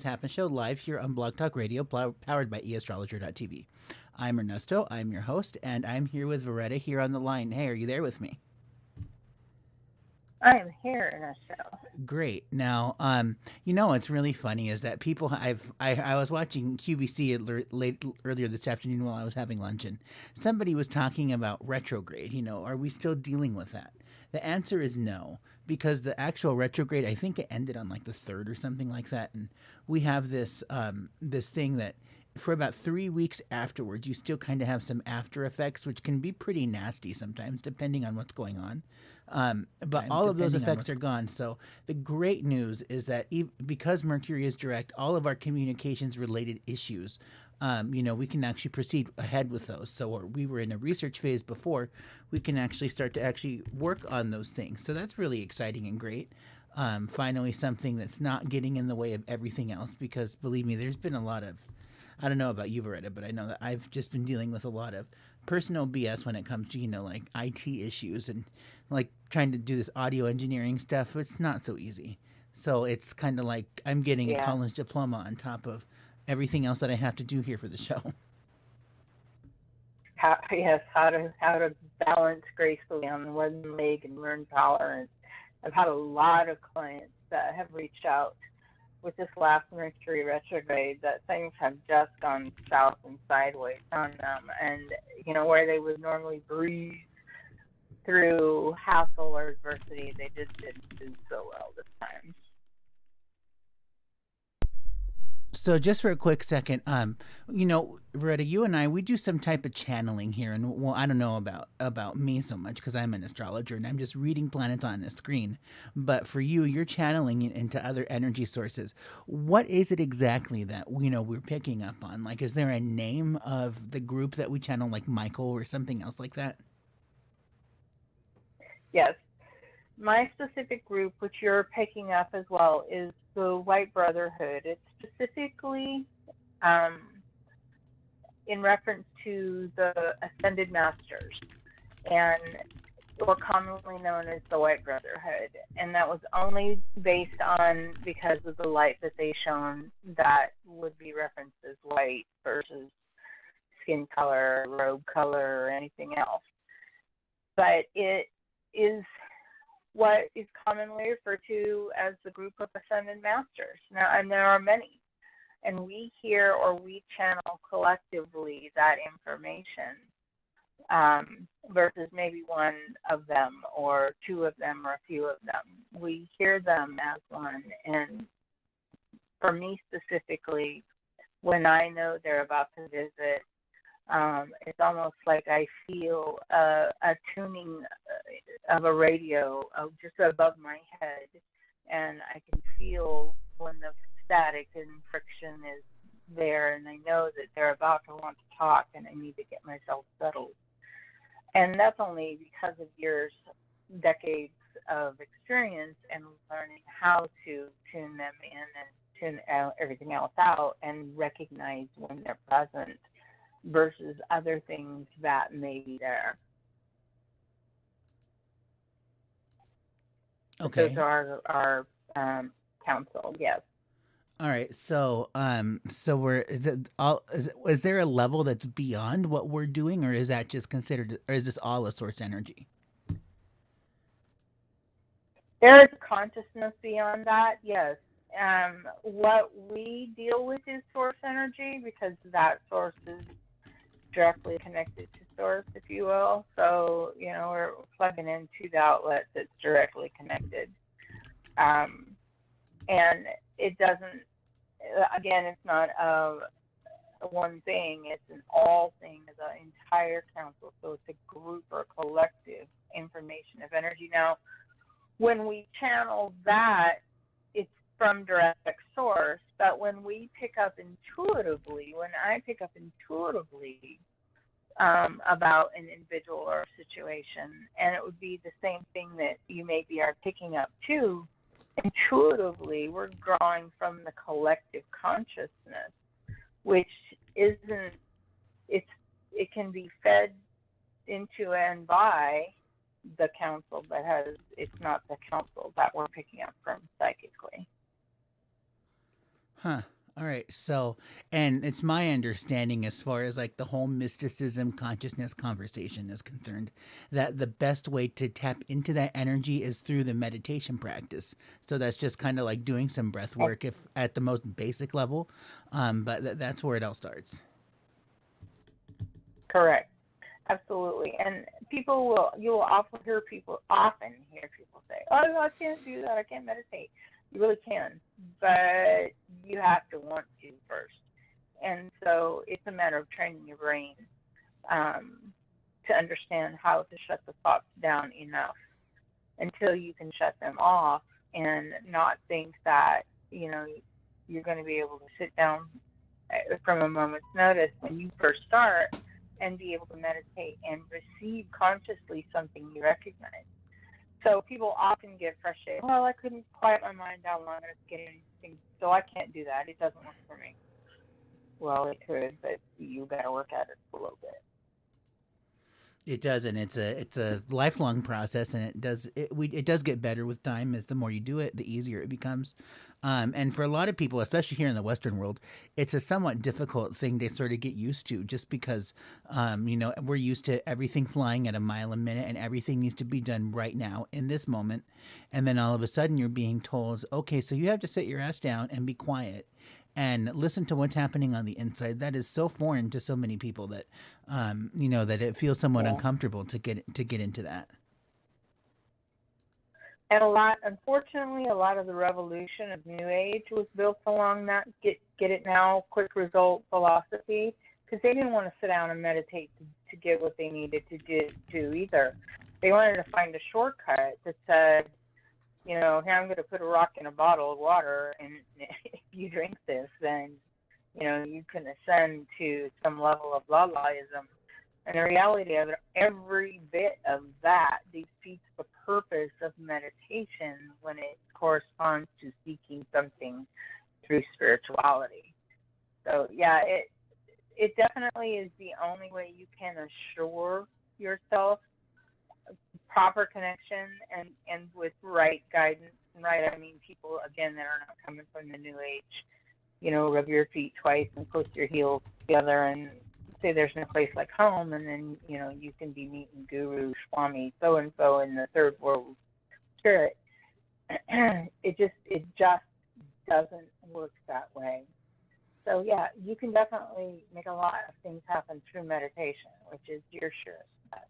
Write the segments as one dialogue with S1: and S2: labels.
S1: Happens Show live here on Blog Talk Radio, powered by eastrologer.tv. I'm Ernesto, I'm your host, and I'm here with Veretta here on the line. Hey, are you there with me?
S2: I am here in a show.
S1: Great. Now, what's really funny is that I was watching QVC earlier this afternoon while I was having lunch, and somebody was talking about retrograde. Are we still dealing with that? The answer is no, because the actual retrograde, I think it ended on like the 3rd or something like that, and we have this thing that for about 3 weeks afterwards, you still kind of have some after effects, which can be pretty nasty sometimes, depending on what's going on. But all of those effects are gone. So the great news is that because Mercury is direct, all of our communications related issues, we can actually proceed ahead with those. So we were in a research phase before, we can actually start to actually work on those things. So that's really exciting and great. Finally, something that's not getting in the way of everything else, because believe me, there's been a lot of, I don't know about you, Veretta, but I know that I've just been dealing with a lot of personal BS when it comes to, like IT issues and like trying to do this audio engineering stuff. It's not so easy. So it's kind of like I'm getting a college diploma on top of everything else that I have to do here for the show.
S2: How to balance gracefully on one leg and learn tolerance. I've had a lot of clients that have reached out with this last Mercury retrograde that things have just gone south and sideways on them, and where they would normally breeze through hassle or adversity, they just didn't do so well this time.
S1: So just for a quick second, Veretta, you and I, we do some type of channeling here, and well, I don't know about me so much because I'm an astrologer and I'm just reading planets on a screen. But for you, you're channeling it into other energy sources. What is it exactly that we're picking up on? Like, is there a name of the group that we channel, like Michael or something else like that?
S2: Yes. My specific group, which you're picking up as well, is the White Brotherhood. It's specifically in reference to the Ascended Masters, and or commonly known as the White Brotherhood. And that was only based on because of the light that they shone that would be referenced as white versus skin color, robe color, or anything else. But it is what is commonly referred to as the group of Ascended Masters. Now, and there are many. And we hear or we channel collectively that information versus maybe one of them or two of them or a few of them. We hear them as one. And for me specifically, when I know they're about to visit, it's almost like I feel a tuning of a radio just above my head, and I can feel when the static and friction is there, and I know that they're about to want to talk, and I need to get myself settled. And that's only because of years, decades of experience and learning how to tune them in and tune everything else out and recognize when they're present versus other things that may be there.
S1: Okay.
S2: Those are our counsel, yes.
S1: All right. So is there a level that's beyond what we're doing, or is that just considered, or is this all a source energy?
S2: There is consciousness beyond that, yes. What we deal with is source energy because that source is directly connected to source, if you will. So, we're plugging into the outlet that's directly connected. And it doesn't, again, it's not a one thing, it's an all thing, it's an entire council. So it's a group or collective information of energy. Now, when we channel that, it's from direct source, but when we pick up intuitively, when I pick up intuitively about an individual or a situation, and it would be the same thing that you maybe are picking up too, intuitively we're drawing from the collective consciousness, which isn't, it can be fed into and by the council, but it's not the council that we're picking up from psychically.
S1: Huh. All right. So, and it's my understanding, as far as like the whole mysticism consciousness conversation is concerned, that the best way to tap into that energy is through the meditation practice. So that's just kind of like doing some breath
S2: Eh,
S1: work, if at the most basic level. But that's where it all starts.
S2: Correct. Absolutely. And you will often hear people say, oh, I can't do that. I can't meditate. You really can, but you have to want to first. And so it's a matter of training your brain um, to understand how to shut the thoughts down enough until you can shut them off and not think that, you're going to be able to sit down from a moment's notice when you first start and be able to meditate and receive consciously something you recognize. So people often get frustrated. Well, I couldn't quiet my mind down long enough to get anything, so I can't do that. It doesn't work for me. Well, it could, but you got to work at it a little bit.
S1: It does, and it's a lifelong process, and it does get better with time. As the more you do it, the easier it becomes. And for a lot of people, especially here in the Western world, it's a somewhat difficult thing to sort of get used to, just because we're used to everything flying at a mile a minute, and everything needs to be done right now in this moment. And then all of a sudden, you're being told, okay, so you have to sit your ass down and be quiet and listen to what's happening on the inside. That is so foreign to so many people that that it feels somewhat
S2: Yeah.
S1: uncomfortable to get into that.
S2: And unfortunately, a lot of the revolution of New Age was built along that get it now, quick result philosophy, because they didn't want to sit down and meditate to get what they needed to do either. They wanted to find a shortcut that said, here I'm going to put a rock in a bottle of water, and if you drink this, then you can ascend to some level of Lalaism. And the reality of it, every bit of that defeats the purpose of meditation when it corresponds to seeking something through spirituality. So yeah, it definitely is the only way you can assure yourself proper connection and with right guidance. And right, I mean people again that are not coming from the New Age. Rub your feet twice and push your heels together and say there's no place like home, and then you can be meeting Guru Swami so and so in the third world spirit. it just doesn't work that way. So yeah, you can definitely make a lot of things happen through meditation, which is your surest bet.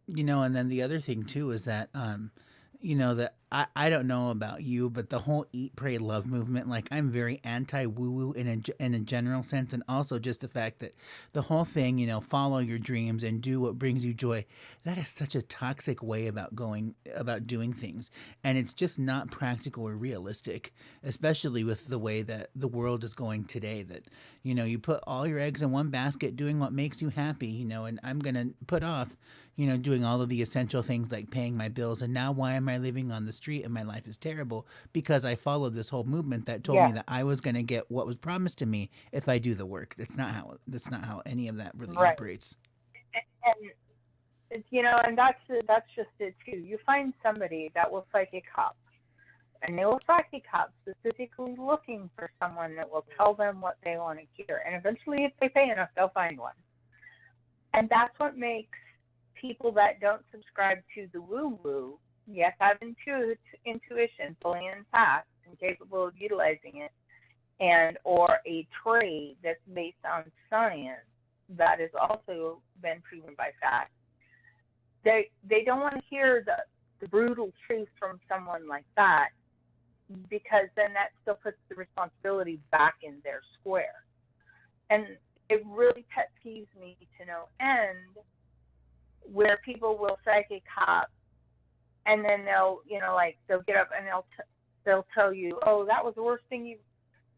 S1: And then the other thing too is that that I don't know about you, but the whole eat pray love movement, like I'm very anti woo woo in a general sense, and also just the fact that the whole thing, follow your dreams and do what brings you joy, that is such a toxic way about doing things, and it's just not practical or realistic, especially with the way that the world is going today, that you put all your eggs in one basket doing what makes you happy, and I'm going to put off doing all of the essential things like paying my bills. And now why am I living on the street and my life is terrible? Because I followed this whole movement that told me
S2: Yeah,
S1: that I was going to get what was promised to me if I do the work. That's not how any of that really
S2: right.
S1: operates.
S2: And that's just it too. You find somebody that will psychic hop, and they will psychic hop specifically looking for someone that will tell them what they want to hear. And eventually, if they pay enough, they'll find one. And that's what makes people that don't subscribe to the woo-woo, yet have intuition fully intact and capable of utilizing it, and or a trade that's based on science that has also been proven by fact. They don't want to hear the brutal truth from someone like that, because then that still puts the responsibility back in their square. And it really pet peeves me to no end where people will psychic hop, and then they'll get up and they'll tell you, oh, that was the worst thing you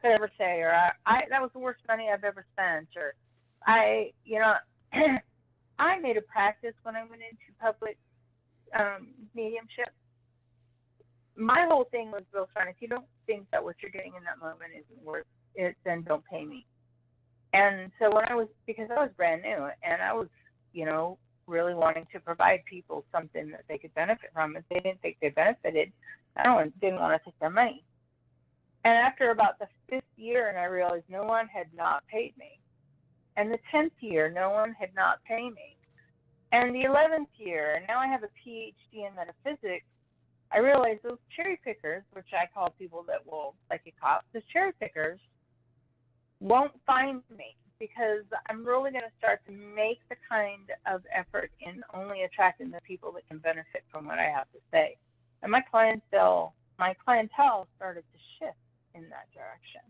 S2: could ever say, or I that was the worst money I've ever spent, or I I made a practice when I went into public mediumship. My whole thing was built on, if you don't think that what you're getting in that moment isn't worth it, then don't pay me. And so because I was brand new, and I was, really wanting to provide people something that they could benefit from. If they didn't think they benefited, didn't want to take their money. And after about the 5th year, and I realized no one had not paid me. And the 10th year, no one had not paid me. And the 11th year, and now I have a PhD in metaphysics, I realized those cherry pickers, which I call people that will psychic hop, the cherry pickers won't find me, because I'm really going to start to make the kind of effort in only attracting the people that can benefit from what I have to say. And my clientele started to shift in that direction.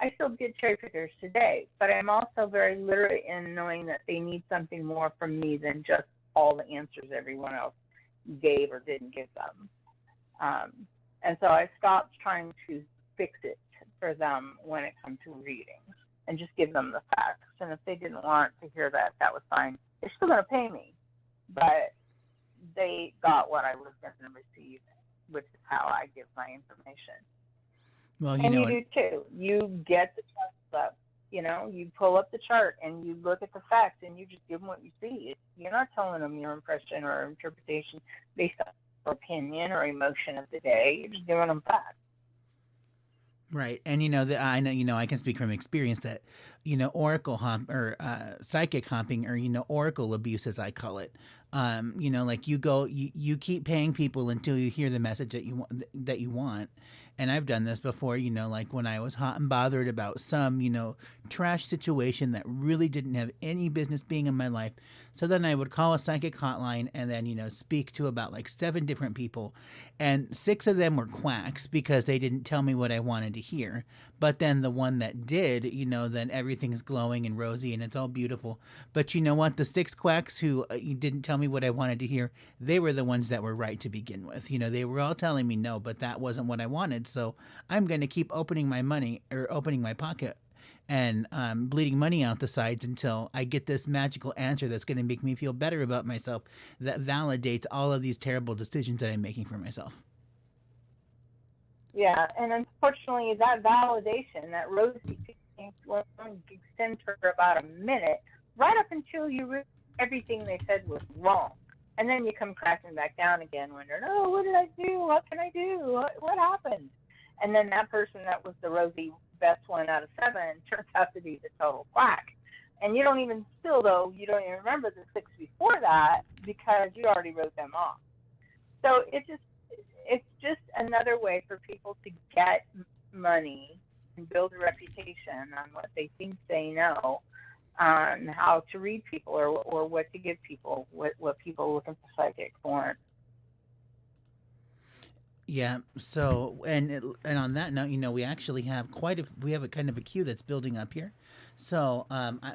S2: I still get cherry pickers today, but I'm also very literate in knowing that they need something more from me than just all the answers everyone else gave or didn't give them. And so I stopped trying to fix it for them when it comes to readings, and just give them the facts. And if they didn't want to hear that, that was fine. They're still going to pay me, but they got what I was going to receive, which is how I give my information.
S1: Well,
S2: and you do too. You get the charts up. You pull up the chart and you look at the facts and you just give them what you see. You're not telling them your impression or interpretation based on opinion or emotion of the day. You're just giving them facts.
S1: Right. And I know, I can speak from experience that, oracle hump or psychic humping, or, oracle abuse, as I call it. Like you keep paying people until you hear the message that you want. And I've done this before, like when I was hot and bothered about some, trash situation that really didn't have any business being in my life. So then I would call a psychic hotline and then, speak to about like 7 different people. And 6 of them were quacks because they didn't tell me what I wanted to hear. But then the one that did, then everything's glowing and rosy and it's all beautiful. But you know what? The 6 quacks who didn't tell me what I wanted to hear, they were the ones that were right to begin with. They were all telling me no, but that wasn't what I wanted. So I'm going to keep opening my pocket and bleeding money out the sides until I get this magical answer that's going to make me feel better about myself, that validates all of these terrible decisions that I'm making for myself.
S2: Yeah, and unfortunately, that validation, that rosy feeling, will extend for about a minute, right up until you realize everything they said was wrong. And then you come crashing back down again, wondering, oh, what did I do? What can I do? What happened? And then that person that was the rosy best one out of 7 turns out to be the total quack. And you don't even remember the 6 before that because you already wrote them off. So it's just another way for people to get money and build a reputation on what they think they know, on how to read people or what to give people, what people looking for psychics want.
S1: Yeah. So, and on that note, we actually have we have a kind of a queue that's building up here. So,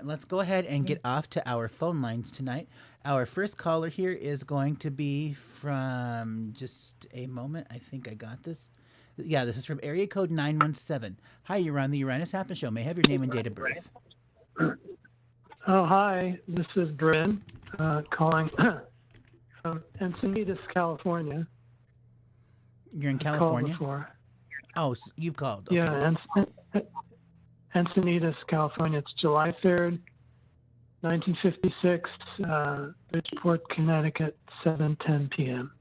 S1: let's go ahead and get off to our phone lines tonight. Our first caller here is going to be from, just a moment. I think I got this. Yeah, this is from area code 917. Hi, you're on the Uranus Happens Show. May I have your name and date of birth?
S3: Oh, hi. This is Bryn calling from Encinitas, California.
S1: You're in California?
S3: I've called before.
S1: Oh, you've called. Okay.
S3: Yeah, Encinitas, California. It's July 3rd, 1956, Bridgeport, Connecticut, 7:10 p.m.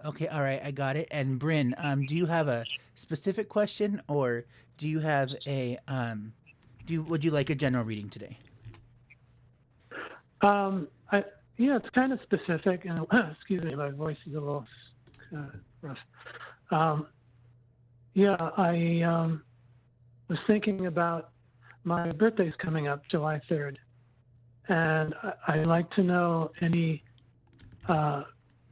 S1: Okay, all right, I got it. And Bryn, do you have a specific question, or do you have a would you like a general reading today?
S3: It's kind of specific, and excuse me, my voice is a little rough. I was thinking about my birthday's coming up, July 3rd, and I'd like to know any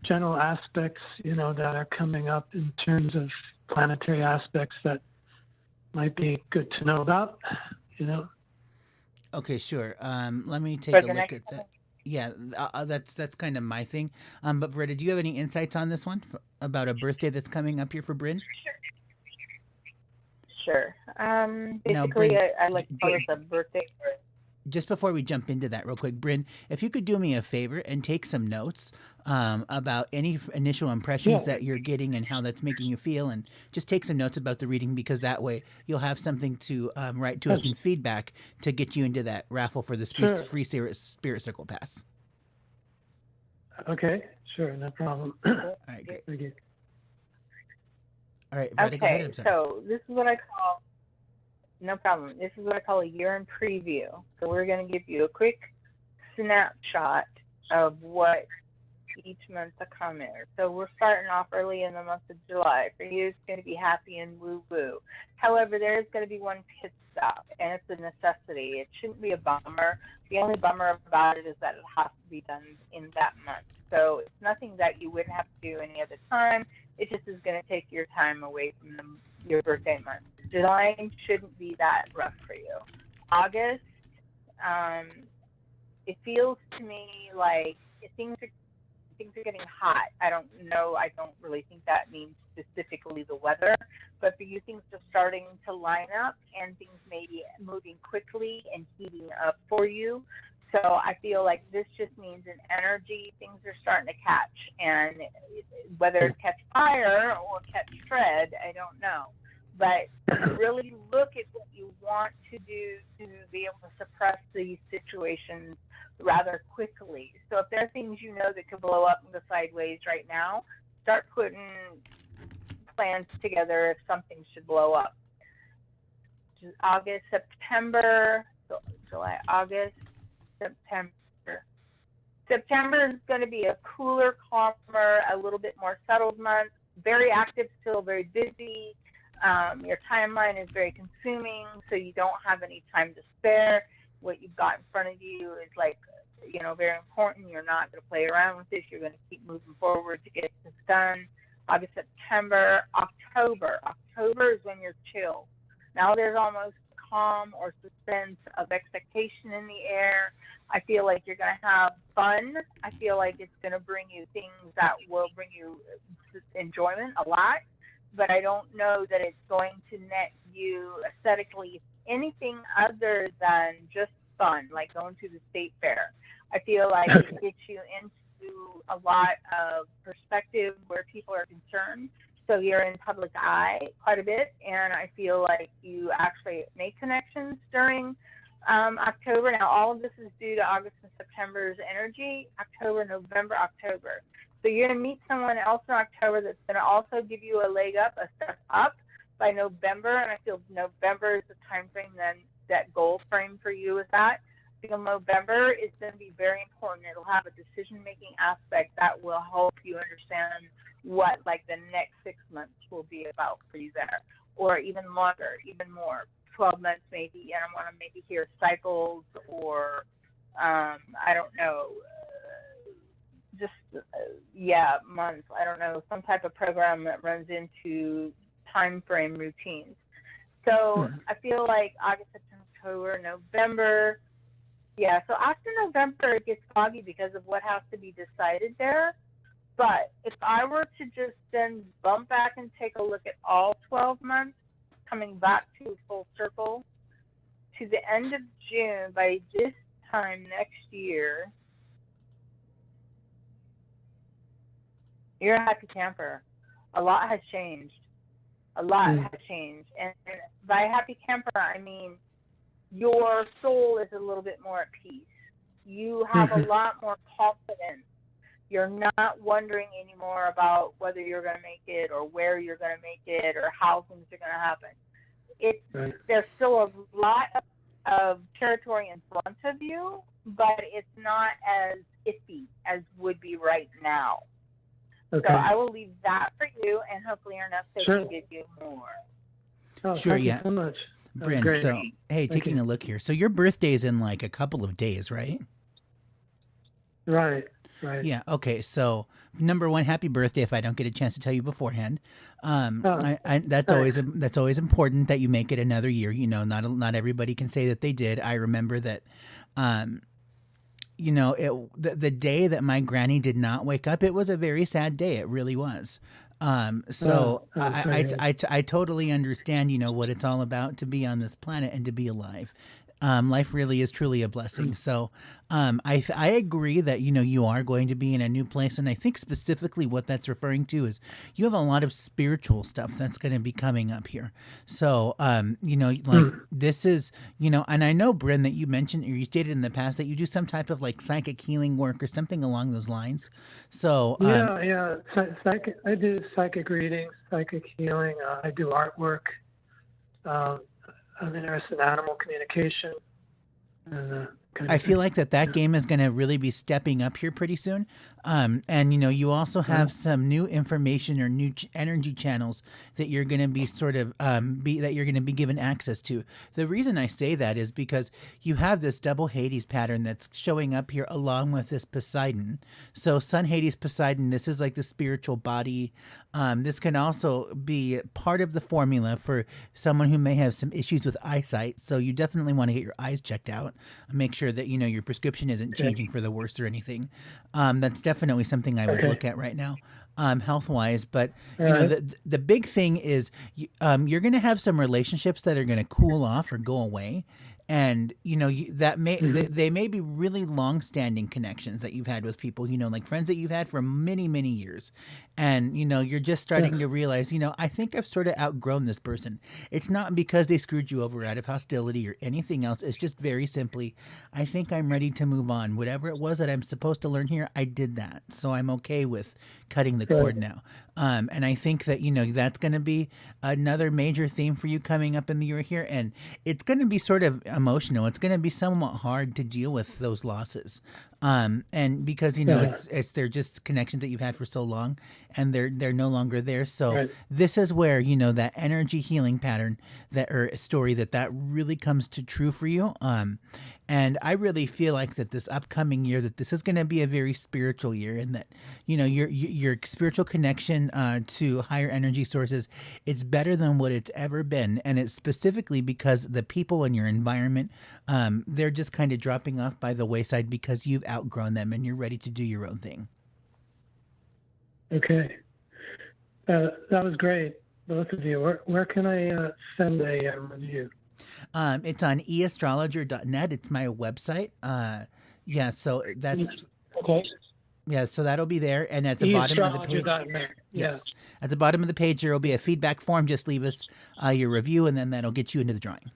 S3: general aspects, that are coming up in terms of planetary aspects that might be good to know about,
S1: Okay, sure. Let me take a look at that. Yeah, that's kind of my thing. But Verita, do you have any insights on this one about a birthday that's coming up here for Bryn?
S2: Sure. Basically,
S1: Now, Bryn,
S2: I like to call it a birthday.
S1: Just before we jump into that real quick, Bryn, if you could do me a favor and take some notes about any initial impressions that you're getting and how that's making you feel, and just take some notes about the reading, because that way you'll have something to write to us in feedback to get you into that raffle for the free Spirit Circle Pass.
S3: Okay, sure, no problem.
S1: All right, great.
S3: Thank you.
S1: All right, Rita, go ahead.
S2: Okay,
S1: I'm sorry.
S2: so this is what I call, no problem. This is what I call a year in preview. So we're going to give you a quick snapshot of what each month to come in. So we're starting off early in the month of July. For you, it's going to be happy and woo-woo. However, there is going to be one pit stop, and it's a necessity. It shouldn't be a bummer. The only bummer about it is that it has to be done in that month. So it's nothing that you wouldn't have to do any other time. It just is going to take your time away from your birthday month. July shouldn't be that rough for you. August, it feels to me like things are getting hot. I don't know. I don't really think that means specifically the weather, but for you, things are starting to line up and things may be moving quickly and heating up for you. So I feel like this just means in energy, things are starting to catch, and whether it's catch fire or catch tread, I don't know. But really look at what you want to do to be able to suppress these situations rather quickly. So if there are things you know that could blow up and go sideways right now, start putting plans together if something should blow up. August, September, July, August, September. September is going to be a cooler, calmer, a little bit more settled month. Very active, still very busy. Your timeline is very consuming, so you don't have any time to spare. What you've got in front of you is very important. You're not going to play around with this. You're going to keep moving forward to get this done. August, September, October. October is when you're chill. Now there's almost calm or suspense of expectation in the air. I feel like you're going to have fun. I feel like it's going to bring you things that will bring you enjoyment a lot, but I don't know that it's going to net you aesthetically anything other than just fun, like going to the state fair. I feel like it gets you into a lot of perspective where people are concerned. So you're in public eye quite a bit, and I feel like you actually make connections during October. Now, all of this is due to August and September's energy, October, November, October. So you're going to meet someone else in October that's going to also give you a leg up, a step up by November. And I feel November is the time frame then that goal frame for you is that. I feel November is going to be very important. It'll have a decision-making aspect that will help you understand what like the next 6 months will be about for you there, or even longer, even more, 12 months maybe. And I want to maybe hear cycles or I don't know, months. I don't know, some type of program that runs into time frame routines. So I feel like August, September, October, November. Yeah, so after November it gets foggy because of what has to be decided there. But if I were to just then bump back and take a look at all 12 months, coming back to full circle to the end of June, by this time next year, you're a happy camper. A lot has changed. A lot has changed. And by happy camper, I mean your soul is a little bit more at peace. You have a lot more confidence. You're not wondering anymore about whether you're going to make it or where you're going to make it or how things are going to happen. There's still a lot of territory in front of you, but it's not as iffy as would be right now. Okay. So I will leave that for you, and hopefully enough they can give you more.
S3: Oh,
S1: sure,
S3: thank
S1: yeah.
S3: you so much.
S1: Bryn, so, hey, taking a look here. So your birthday is in like a couple of days, right?
S3: Right.
S1: Yeah, okay. So, number one, happy birthday if I don't get a chance to tell you beforehand. That's always important that you make it another year. You know, not everybody can say that they did. I remember that the day that my granny did not wake up, it was a very sad day. It really was. I totally understand, what it's all about to be on this planet and to be alive. Life really is truly a blessing. So I agree that, you are going to be in a new place. And I think specifically what that's referring to is you have a lot of spiritual stuff that's going to be coming up here. So, like this is, and I know, Bryn, that you mentioned or you stated in the past that you do some type of like psychic healing work or something along those lines. So,
S3: Yeah. I do psychic readings, psychic healing. I do artwork. I'm interested in animal communication. And,
S1: I feel like that game is going to really be stepping up here pretty soon. And you also have some new information or new energy channels that you're going to be sort of that you're going to be given access to. The reason I say that is because you have this double Hades pattern that's showing up here along with this Poseidon. So Sun, Hades, Poseidon. This is like the spiritual body. This can also be part of the formula for someone who may have some issues with eyesight. So you definitely want to get your eyes checked out. Make sure that your prescription isn't changing for the worse or anything. That's definitely something I would look at right now, health wise. But the big thing is you're going to have some relationships that are going to cool off or go away. And that they may be really long-standing connections that you've had with people, like friends that you've had for many, many years, and you're just starting to realize, I think I've sort of outgrown this person. It's not because they screwed you over out of hostility or anything else. It's just very simply, I think I'm ready to move on. Whatever it was that I'm supposed to learn here, I did that, so I'm okay with cutting the cord now. And I think that that's going to be another major theme for you coming up in the year here, and it's going to be sort of emotional. It's going to be somewhat hard to deal with those losses, and because it's they're just connections that you've had for so long, and they're no longer there. So this is where that energy healing pattern or story that really comes to true for you. And I really feel like that this upcoming year, that this is going to be a very spiritual year, and that your spiritual connection to higher energy sources, it's better than what it's ever been, and it's specifically because the people in your environment, they're just kind of dropping off by the wayside because you've outgrown them and you're ready to do your own thing.
S3: Okay, that was great, both of you. Where can I send a review?
S1: It's on eastrologer.net. It's my website. So that's
S3: okay.
S1: Yeah, so that'll be there, and at the bottom of the page, yes, at the bottom of the page there will be a feedback form. Just leave us your review, and then that'll get you into the drawing.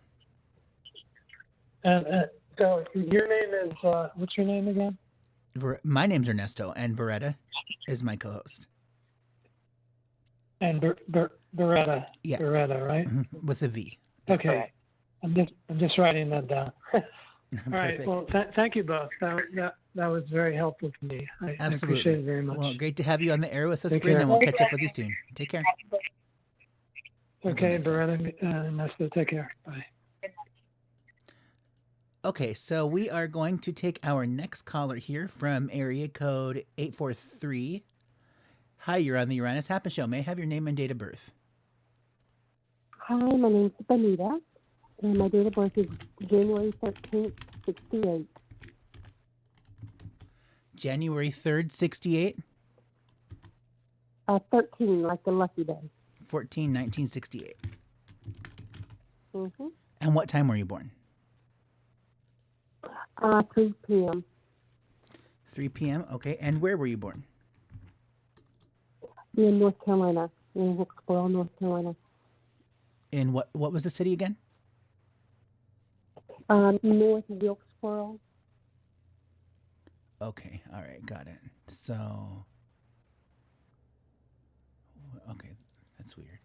S3: So your name is what's your name again?
S1: My name's Ernesto, and Beretta is my co-host.
S3: And Beretta,
S1: yeah,
S3: Beretta, right?
S1: With a V.
S3: Okay. I'm just writing that down. All right.
S1: Perfect.
S3: Well, thank you both. That was very helpful to me. I appreciate it very much.
S1: Well, great to have you on the air with us, Bryn, and we'll catch up with you soon. Take care.
S3: Okay, Beretta, Ernesto, take care. Bye.
S1: Okay, so we are going to take our next caller here from area code 843. Hi, you're on the Uranus Happens Show. May I have your name and date of birth?
S4: Hi, my name's Benita, and my date of birth is January 13th, 68.
S1: January 3rd, 68?
S4: 13, like the lucky day.
S1: 1968.
S4: Mm-hmm.
S1: And what time were you born?
S4: 3 p.m.
S1: 3 p.m., okay. And where were you born?
S4: In North Carolina, in Wilkesboro, North Carolina.
S1: In what was the city again?
S4: North Wilkesboro.
S1: Okay, all right, got it. So, okay, that's weird.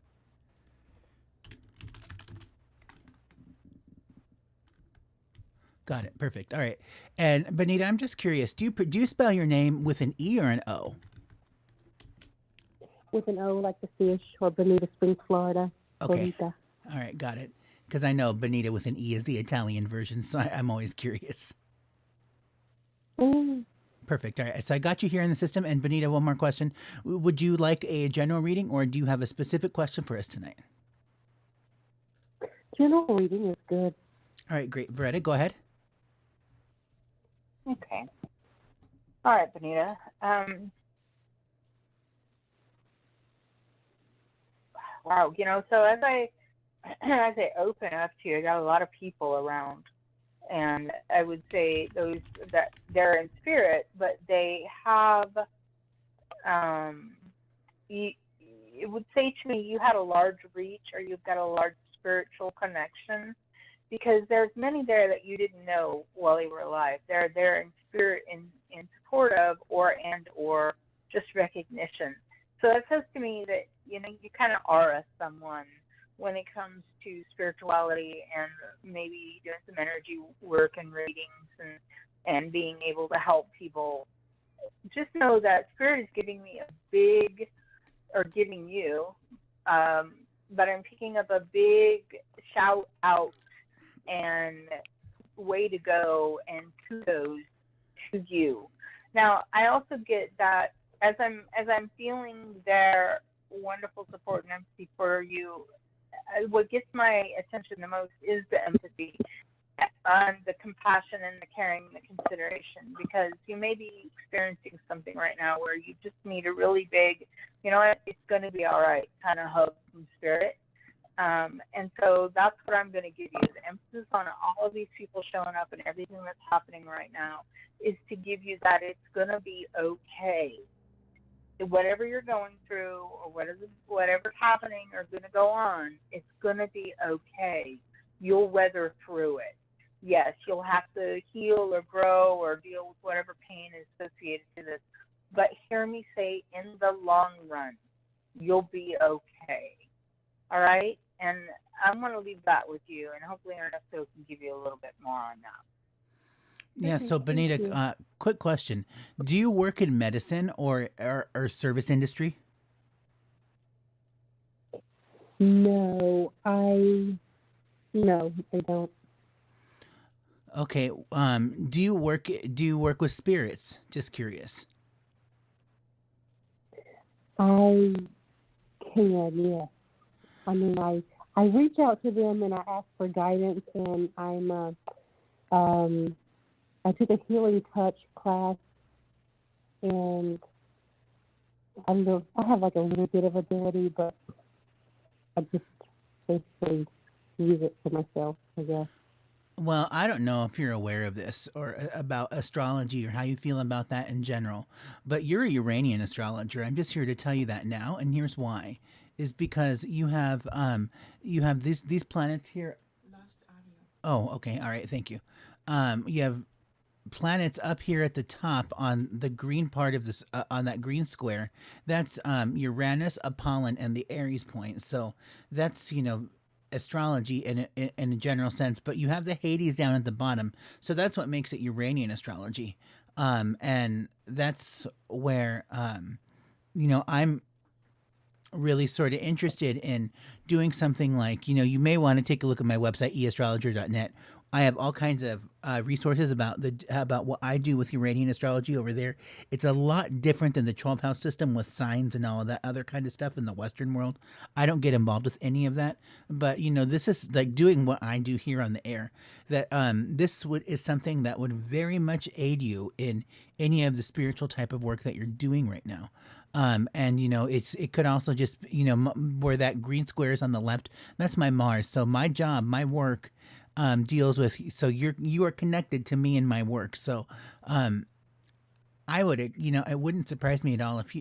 S1: Got it, perfect. All right, and Benita, I'm just curious. Do you spell your name with an E or an O?
S4: With an O, like the fish, or Bonita Springs, Florida.
S1: Okay.
S4: Bonita.
S1: All right, got it. Because I know Benita with an E is the Italian version, so I'm always curious.
S4: Mm.
S1: Perfect. All right, so I got you here in the system. And Benita, one more question. Would you like a general reading, or do you have a specific question for us tonight?
S4: General reading is good.
S1: All right, great. Beretta, go ahead.
S2: Okay. All right, Benita. Wow, so as I open up to you, I got a lot of people around, And I would say those that they're in spirit, but they have, you, it would say to me, you had a large reach, or you've got a large spiritual connection, because there's many there that you didn't know while they were alive. They're there in spirit, in support of, or just recognition. So that says to me that, you know, you kind of are a someone when it comes to spirituality and maybe doing some energy work and readings and being able to help people. Just know that spirit is giving me a big, or giving you, but I'm picking up a big shout out and way to go and kudos to you. Now, I also get that as I'm feeling their wonderful support and empathy for you, what gets my attention the most is the empathy, on the compassion and the caring and the consideration, because you may be experiencing something right now where you just need a really big, you know what, it's going to be all right kind of hug from spirit. And so that's what I'm going to give you. The emphasis on all of these people showing up and everything that's happening right now is to give you that it's going to be okay. Whatever you're going through, or whatever's happening or going to go on, it's going to be okay. You'll weather through it. Yes, you'll have to heal or grow or deal with whatever pain is associated to this. But hear me say, in the long run, you'll be okay. All right? And I'm going to leave that with you, and hopefully Ernesto can give you a little bit more on that.
S1: Yeah, so Benita, quick question. Do you work in medicine or service industry?
S4: No, I don't.
S1: Okay. Do you work with spirits? Just curious.
S4: I can, yes. I mean, I reach out to them and I ask for guidance, and I took a healing touch class, and I have like a little bit of ability, but I just basically use it for myself, I guess.
S1: Well, I don't know if you're aware of this or about astrology or how you feel about that in general, but you're a Uranian astrologer. I'm just here to tell you that now, and here's why: is because you have these planets here. Oh, okay, all right, thank you. You have planets up here at the top on the green part of this on that green square. That's Uranus, Apollon, and the Aries point. So that's astrology in a general sense, but you have the Hades down at the bottom. So that's what makes it Uranian astrology. And that's where I'm really sort of interested in doing something like, you may want to take a look at my website, eastrologer.net. I have all kinds of resources about what I do with Uranian astrology over there. It's a lot different than the 12 house system with signs and all of that other kind of stuff in the Western world. I don't get involved with any of that. But this is like doing what I do here on the air. That is something that would very much aid you in any of the spiritual type of work that you're doing right now. And it could also just where that green square is on the left. That's my Mars. So my job, my work. Deals with, so you are connected to me and my work. So I would it wouldn't surprise me at all if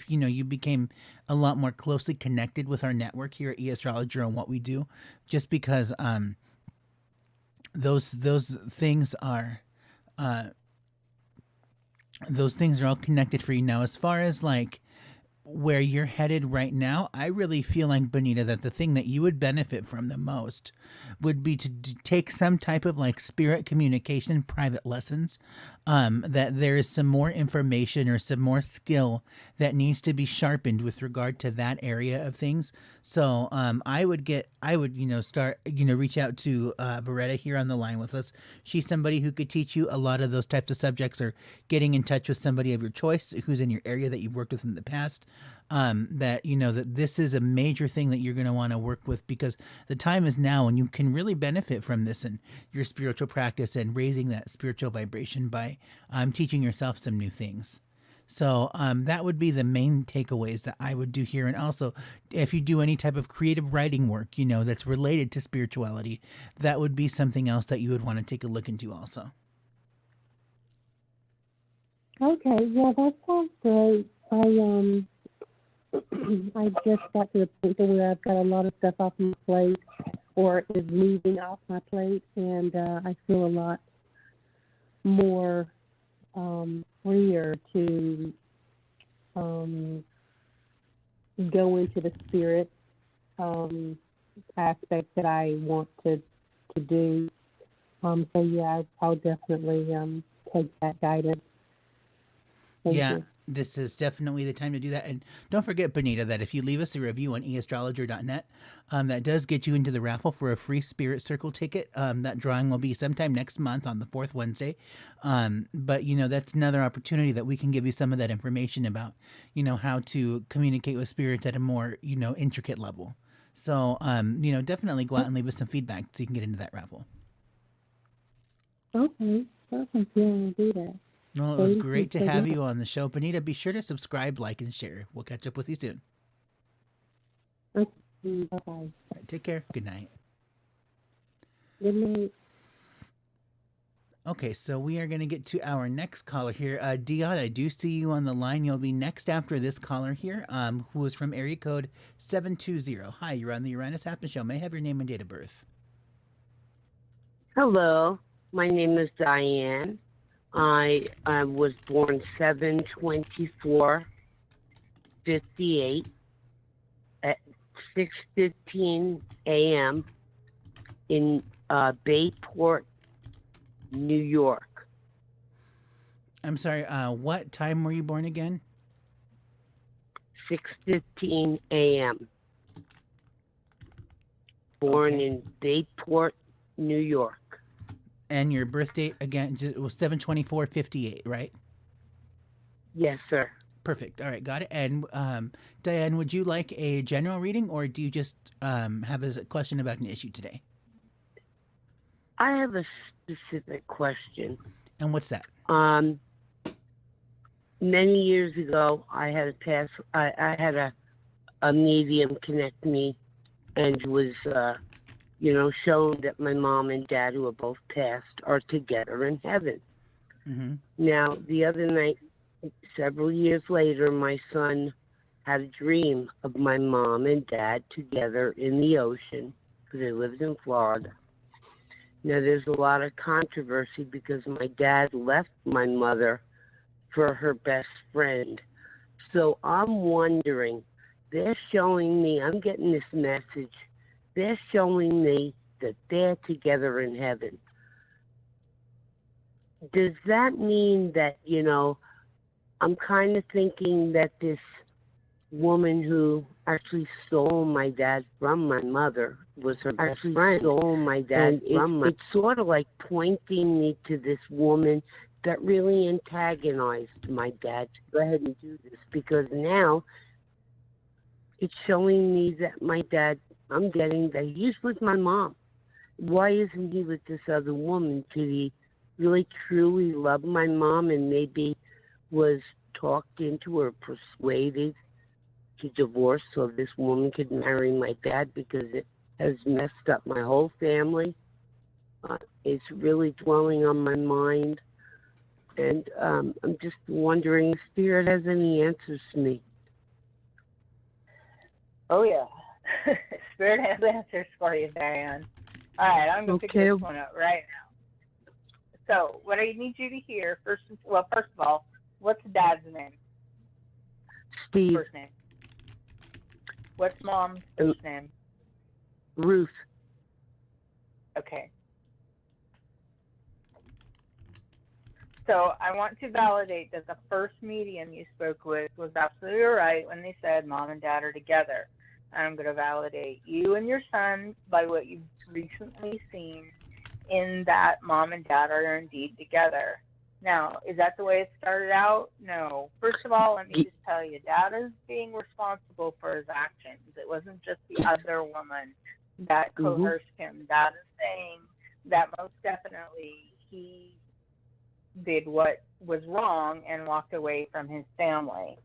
S1: you became a lot more closely connected with our network here at eAstrologer and what we do, just because those things are all connected for you now. As far as like where you're headed right now, I really feel like, Benita, that the thing that you would benefit from the most would be to take some type of like spirit communication private lessons, that there is some more information or some more skill that needs to be sharpened with regard to that area of things. So I would start reach out to Beretta here on the line with us. She's somebody who could teach you a lot of those types of subjects, or getting in touch with somebody of your choice who's in your area that you've worked with in the past. That this is a major thing that you're going to want to work with, because the time is now and you can really benefit from this in your spiritual practice and raising that spiritual vibration by teaching yourself some new things. So that would be the main takeaways that I would do here. And also, if you do any type of creative writing work, that's related to spirituality, that would be something else that you would want to take a look into also.
S4: Okay, yeah, that sounds great. I just got to the point where I've got a lot of stuff off my plate, or is moving off my plate, and I feel a lot more freer to go into the spirit aspect that I want to do. So yeah, I'll definitely take that guidance. Thank
S1: Yeah,
S4: you.
S1: this is definitely the time to do that. And don't forget, Benita, that if you leave us a review on eastrologer.net, that does get you into the raffle for a free Spirit Circle ticket. That drawing will be sometime next month on the fourth Wednesday. But, that's another opportunity that we can give you some of that information about, how to communicate with spirits at a more, intricate level. So, definitely go out and leave us some feedback so you can get into that raffle.
S4: Okay, perfect. Yeah, I'll do that.
S1: Well, it was
S4: Thank you
S1: great to
S4: so
S1: have
S4: much.
S1: you on the show. Benita, be sure to subscribe, like, and share. We'll catch up with you soon.
S4: Okay, bye-bye.
S1: All right, take care. Good night.
S4: Good night.
S1: Okay, so we are going to get to our next caller here. Dion, I do see you on the line. You'll be next after this caller here, who is from area code 720. Hi, you're on the Uranus Happens Show. May I have your name and date of birth?
S5: Hello, my name is Diane. I was born 7/24/58 at 6:15 a.m. in Bayport, New York.
S1: I'm sorry, what time were you born again?
S5: 6:15 a.m. Born
S1: Okay.
S5: in Bayport, New York.
S1: And your birth date again it was 7/24/58, right?
S5: Yes, sir.
S1: Perfect. All right, got it. And Diane, would you like a general reading, or do you just have a question about an issue today?
S5: I have a specific question.
S1: And what's that?
S5: Many years ago, I had a medium connect me, and was shown that my mom and dad, who are both passed, are together in heaven.
S1: Mm-hmm.
S5: Now, the other night, several years later, my son had a dream of my mom and dad together in the ocean, because they lived in Florida. Now, there's a lot of controversy because my dad left my mother for her best friend. So I'm wondering, they're showing me, I'm getting this message, they're showing me that they're together in heaven. Does that mean that, I'm kind of thinking that this woman who actually stole my dad from my mother was her best friend. Stole my dad from my. It's sort of like pointing me to this woman that really antagonized my dad to go ahead and do this, because now it's showing me that my dad, I'm getting that he's with my mom. Why isn't he with this other woman? Did he really truly love my mom and maybe was talked into or persuaded to divorce so this woman could marry my dad, because it has messed up my whole family? It's really dwelling on my mind. And I'm just wondering if Spirit has any answers to me.
S2: Oh, yeah. Spirit has answers for you, Diane. All right, I'm going to pick this one up right now. So, what I need you to hear, first of all, what's Dad's name?
S5: Steve.
S2: First name. What's Mom's first name?
S5: Ruth.
S2: Okay. So I want to validate that the first medium you spoke with was absolutely right when they said Mom and Dad are together. And I'm going to validate you and your son by what you've recently seen, in that Mom and Dad are indeed together. Now, is that the way it started out? No. First of all, let me just tell you, Dad is being responsible for his actions. It wasn't just the other woman that coerced him. Dad is saying that most definitely he did what was wrong and walked away from his family.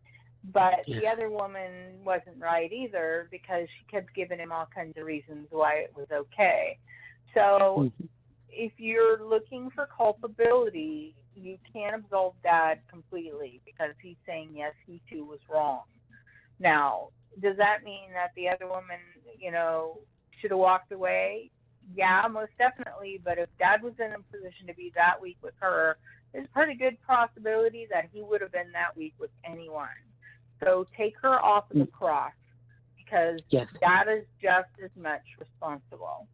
S2: But
S5: Yeah.
S2: the other woman wasn't right either, because she kept giving him all kinds of reasons why it was okay. So
S5: Mhm.
S2: if you're looking for culpability, you can't absolve Dad completely, because he's saying, yes, he too was wrong. Now, does that mean that the other woman, should have walked away? Yeah, most definitely. But if Dad was in a position to be that weak with her, there's a pretty good possibility that he would have been that weak with anyone. So take her off of the cross, because
S5: Yes.
S2: Dad is just as much responsible.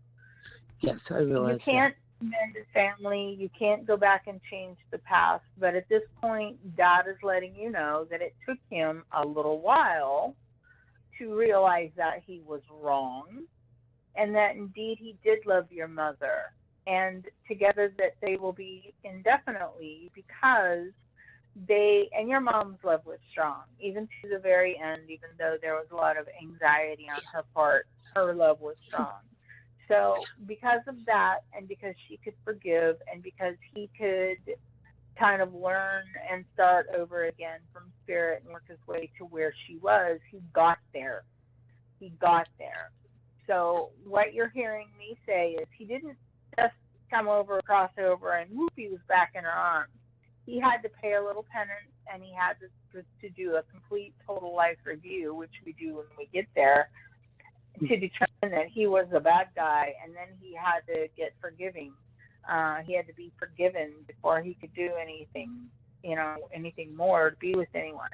S5: Yes, I
S2: You
S5: realize
S2: can't mend a family, you can't go back and change the past, but at this point, Dad is letting you know that it took him a little while to realize that he was wrong, and that indeed he did love your mother, and together that they will be indefinitely, because they and your mom's love was strong, even to the very end. Even though there was a lot of anxiety on her part, her love was strong. So because of that, and because she could forgive, and because he could kind of learn and start over again from spirit and work his way to where she was, he got there. He got there. So what you're hearing me say is, he didn't just come over, cross over, and whoop, he was back in her arms. He had to pay a little penance, and he had to do a complete total life review, which we do when we get there, to determine that he was a bad guy, and then he had to get forgiving. He had to be forgiven before he could do anything more to be with anyone.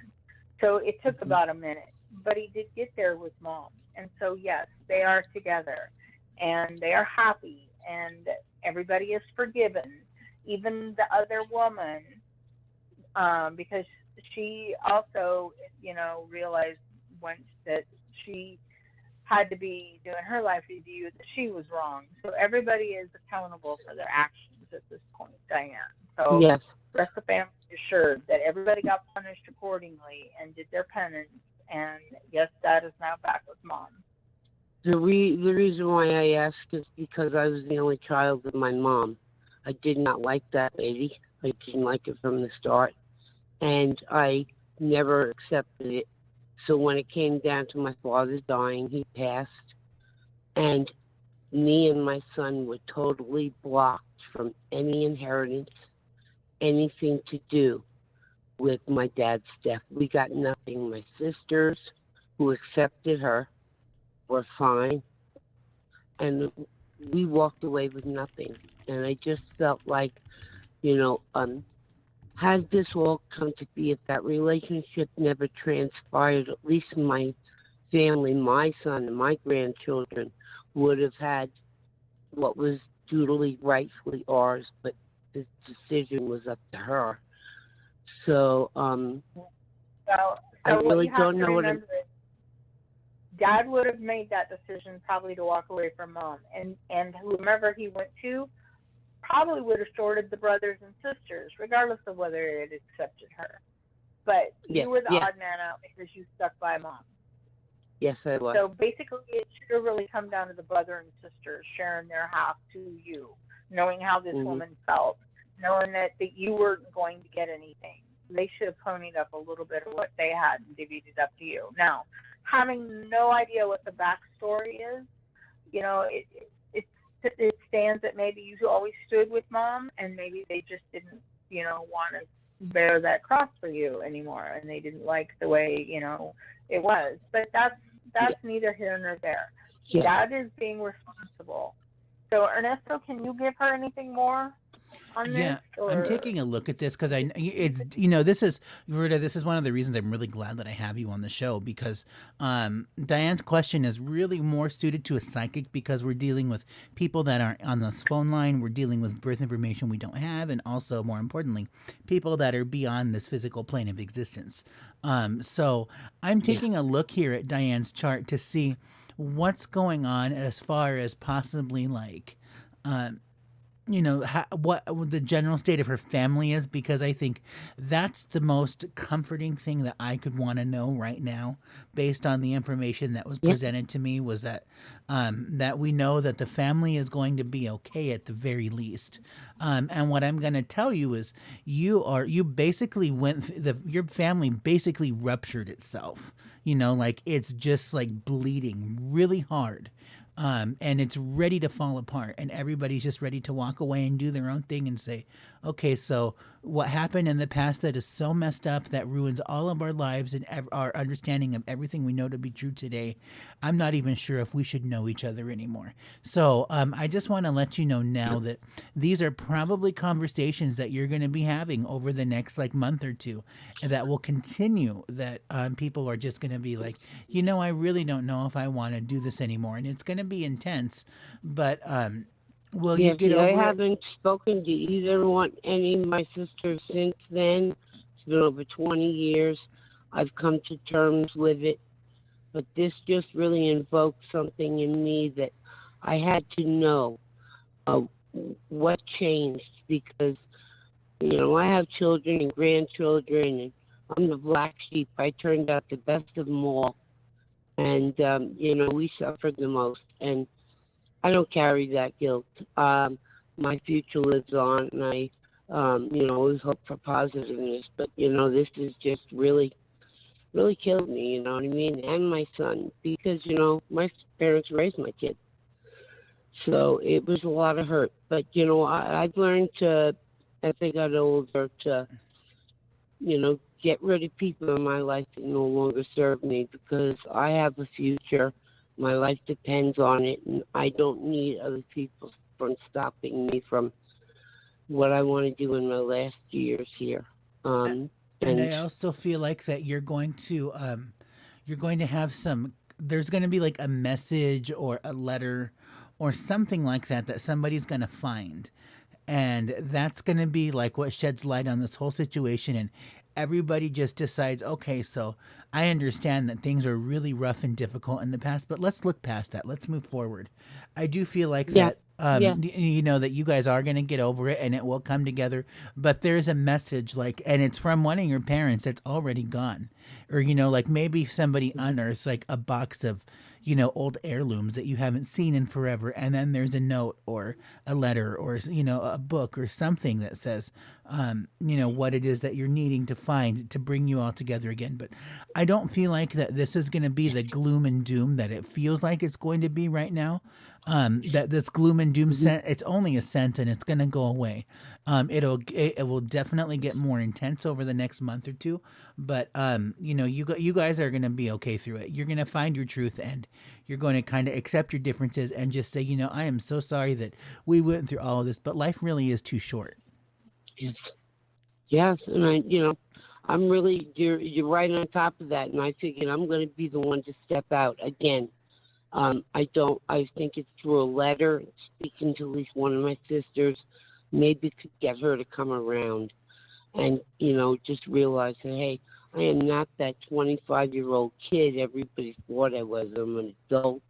S2: So it took about a minute, but he did get there with Mom. And so, yes, they are together, and they are happy, and everybody is forgiven, even the other woman, because she also, realized once that she had to be doing her life review that she was wrong. So everybody is accountable for their actions at this point, Diane. So
S5: yes.
S2: the rest of the family is assured that everybody got punished accordingly and did their penance. And yes, Dad is now back with Mom.
S5: The reason why I asked is because I was the only child of my mom. I did not like that lady. I didn't like it from the start, and I never accepted it. So when it came down to my father dying, he passed, and me and my son were totally blocked from any inheritance, anything to do with my dad's death. We got nothing. My sisters, who accepted her, were fine, and we walked away with nothing. And I just felt like, had this all come to be, if that relationship never transpired, at least my family, my son and my grandchildren would have had what was duly rightfully ours, but the decision was up to her. So I
S2: what
S5: really
S2: you have
S5: don't
S2: to
S5: know what I'm...
S2: remember is, Dad would have made that decision probably to walk away from Mom, and whomever he went to probably would have sorted the brothers and sisters, regardless of whether it accepted her. But you were the odd man out because you stuck by Mom.
S5: Yes, I was.
S2: So basically, it should have really come down to the brother and sisters sharing their half to you, knowing how this woman felt, knowing that you weren't going to get anything. They should have ponied up a little bit of what they had and divvied it up to you. Now, having no idea what the backstory is, it stands that maybe you always stood with Mom, and maybe they just didn't, want to bear that cross for you anymore, and they didn't like the way, it was. But that's neither here nor there.
S5: Yeah.
S2: Dad is being responsible. So Ernesto, can you give her anything more on this?
S1: I'm taking a look at this because this is, Rita, this is one of the reasons I'm really glad that I have you on the show, because Diane's question is really more suited to a psychic, because we're dealing with people that aren't on this phone line. We're dealing with birth information we don't have, and also, more importantly, people that are beyond this physical plane of existence. So I'm taking a look here at Diane's chart to see what's going on as far as possibly what the general state of her family is, because I think that's the most comforting thing that I could want to know right now, based on the information that was
S5: Yeah.
S1: presented to me, was that that we know that the family is going to be okay at the very least. And what I'm going to tell you is you basically your family basically ruptured itself. Like it's just like bleeding really hard, and it's ready to fall apart, and everybody's just ready to walk away and do their own thing and say, okay, so what happened in the past that is so messed up, that ruins all of our lives and our understanding of everything we know to be true today, I'm not even sure if we should know each other anymore. So I just want to let you know now that these are probably conversations that you're going to be having over the next like month or two, and that will continue, that people are just going to be like, I really don't know if I want to do this anymore, and it's going to be intense, but will you
S5: Yeah,
S1: get
S5: see, I
S1: over it?
S5: haven't spoken to either one, any of my sisters since then. It's been over 20 years. I've come to terms with it, but this just really invoked something in me that I had to know uh, what changed, because, I have children and grandchildren, and I'm the black sheep. I turned out the best of them all, and, we suffered the most, and I don't carry that guilt. My future lives on, and I, always hope for positiveness. But this is just really, really killed me. You know what I mean? And my son, because my parents raised my kid, so it was a lot of hurt. But I've learned to, as I got older, to get rid of people in my life that no longer serve me, because I have a future. My life depends on it, and I don't need other people from stopping me from what I want to do in my last years here.
S1: A-
S5: Um,
S1: And
S5: and
S1: I also feel like that you're going to have some there's going to be like a message or a letter or something like that that somebody's going to find, and that's going to be like what sheds light on this whole situation, and everybody just decides, okay, so I understand that things are really rough and difficult in the past, but let's look past that, let's move forward. I do feel like
S5: yeah,
S1: that
S5: yeah,
S1: that you guys are going to get over it and it will come together, but there's a message, like, and it's from one of your parents that's already gone, or like maybe somebody unearths like a box of old heirlooms that you haven't seen in forever, and then there's a note or a letter or a book or something that says what it is that you're needing to find to bring you all together again. But I don't feel like that this is going to be the gloom and doom that it feels like it's going to be right now. That this gloom and doom
S5: mhm,
S1: sense, it's only a sense, and it's going to go away. It will definitely get more intense over the next month or two, but you guys are going to be okay through it. You're going to find your truth, and you're going to kind of accept your differences and just say, I am so sorry that we went through all of this, but life really is too short.
S5: yes, yes, and I'm really, you're right on top of that, and I figured I'm going to be the one to step out again. I think it's through a letter, speaking to at least one of my sisters, maybe could get her to come around and, just realize that, hey, I am not that 25-year-old kid everybody thought I was. I'm an adult.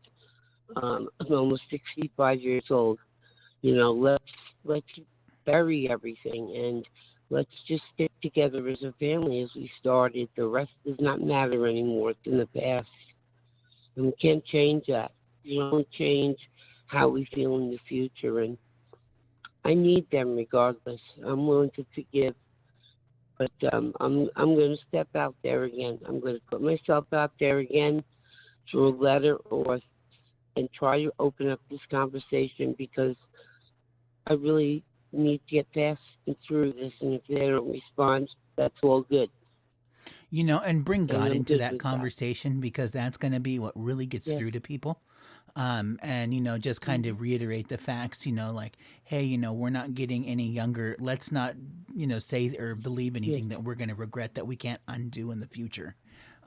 S5: I'm almost 65 years old. Let's bury everything, and let's just stick together as a family as we started. The rest does not matter anymore. It's in the past. And we can't change that. You don't change how we feel in the future. And I need them regardless. I'm willing to forgive, but I'm going to step out there again. I'm going to put myself out there again through a letter or and try to open up this conversation, because I really need to get past and through this. And if they don't respond, that's all good,
S1: And bring
S5: and
S1: God
S5: I'm
S1: into
S5: good
S1: that
S5: with that.
S1: conversation, because that's going to be what really gets
S5: Yeah.
S1: through to people. And just kind
S5: Mhm.
S1: of reiterate the facts, like, hey, we're not getting any younger. Let's not say or believe
S5: Yeah.
S1: anything that we're going to regret that we can't undo in the future.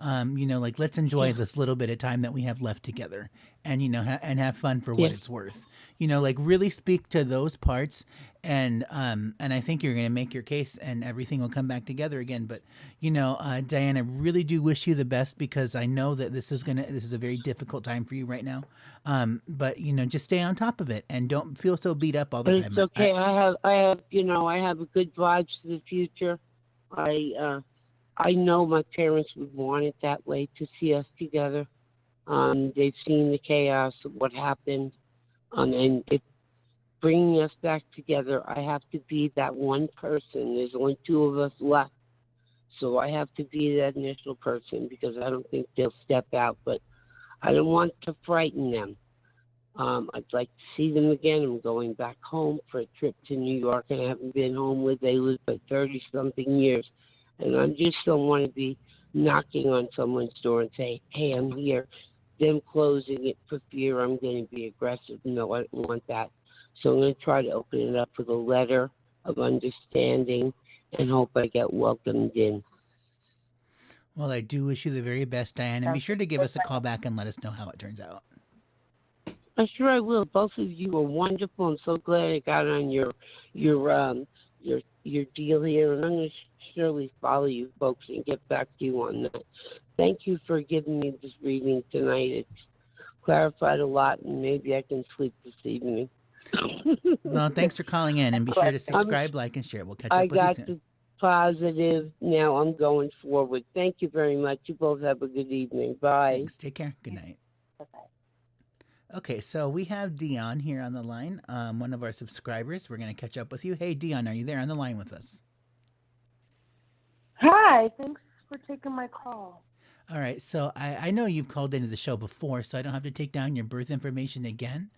S1: Like let's enjoy this little bit of time that we have left together, and and have fun for what
S5: Yes.
S1: it's worth. Like really speak to those parts, and I think you're gonna make your case, and everything will come back together again. But Diane, I really do wish you the best, because I know that this is a very difficult time for you right now. But just stay on top of it and don't feel so beat up all the
S5: But
S1: time.
S5: it's okay. I have a good vibes for the future. I know my parents would want it that way, to see us together. They've seen the chaos of what happened, and it bringing us back together. I have to be that one person. There's only two of us left, so I have to be that initial person, because I don't think they'll step out. But I don't want to frighten them. I'd like to see them again. I'm going back home for a trip to New York, and I haven't been home where they live for 30-something years. And I just don't want to be knocking on someone's door and say, hey, I'm here. Them closing it for fear I'm going to be aggressive. No, I don't want that. So I'm going to try to open it up with a letter of understanding and hope I get welcomed in.
S1: Well, I do wish you the very best, Diane, and be sure to give us a call back and let us know how it turns out.
S5: I'm sure I will. Both of you are wonderful. I'm so glad I got on your deal here, and I'm going to surely follow you folks and get back to you on that. Thank you for giving me this reading tonight. It's clarified a lot, and maybe I can sleep this evening.
S1: Well, thanks for calling in, and be sure to subscribe, like, and share. We'll catch up with you
S5: I got
S1: soon.
S5: the positive. Now I'm going forward. Thank you very much. You both have a good evening. Bye.
S1: Thanks. Take care. Good night.
S2: Bye-bye.
S1: Okay, so we have Dion here on the line, one of our subscribers. We're going to catch up with you. Hey, Dion, are you there on the line with us?
S6: Hi, thanks for taking my call.
S1: All right, so I know you've called into the show before, so I don't have to take down your birth information again.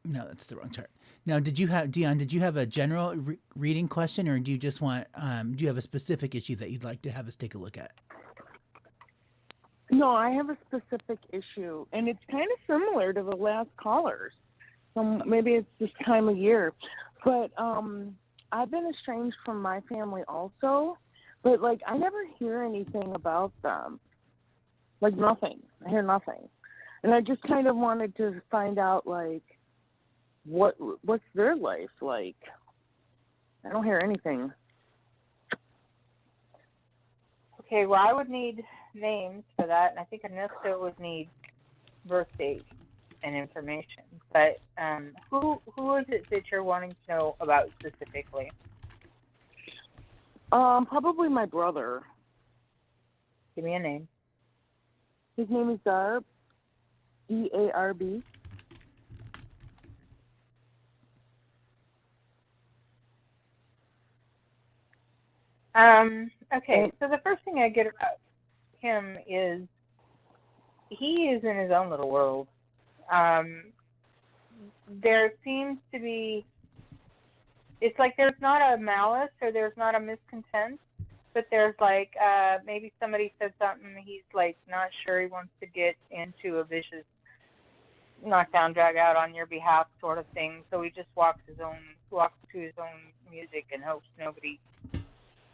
S1: No, that's the wrong chart. Now, Dion, did you have a general reading question, or do you just want, do you have a specific issue that you'd like to have us take a look at?
S6: No, I have a specific issue, and it's kind of similar to the last callers. Maybe it's this time of year. But I've been estranged from my family also, but, like, I never hear anything about them. Like, nothing. I hear nothing. And I just kind of wanted to find out, like, what's their life like? I don't hear anything.
S2: Okay, well, I would need names for that, and I think Ernesto would need birth date and information. But who is it that you're wanting to know about specifically?
S6: Probably my brother.
S2: Give me a name.
S6: His name is Darb, Earb.
S2: Okay, so the first thing I get about him is he is in his own little world. There seems to be, it's like there's not a malice or there's not a miscontent, but there's like maybe somebody said something he's like not sure he wants to get into a vicious knockdown, drag out on your behalf sort of thing. So he just walks to his own music and hopes nobody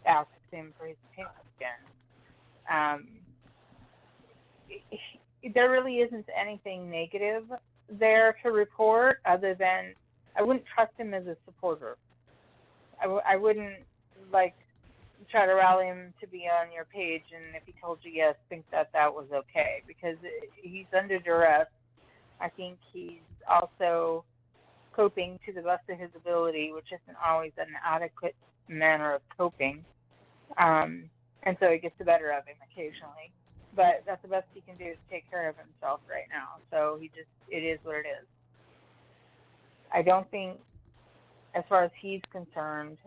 S2: asks him for his opinion again. There really isn't anything negative there to report other than I wouldn't trust him as a supporter. I wouldn't like try to rally him to be on your page, and if he told you yes, think that was okay, because he's under duress. I think he's also coping to the best of his ability, which isn't always an adequate manner of coping. And so it gets the better of him occasionally. But that's the best he can do is take care of himself right now. So it is what it is. I don't think, as far as he's concerned,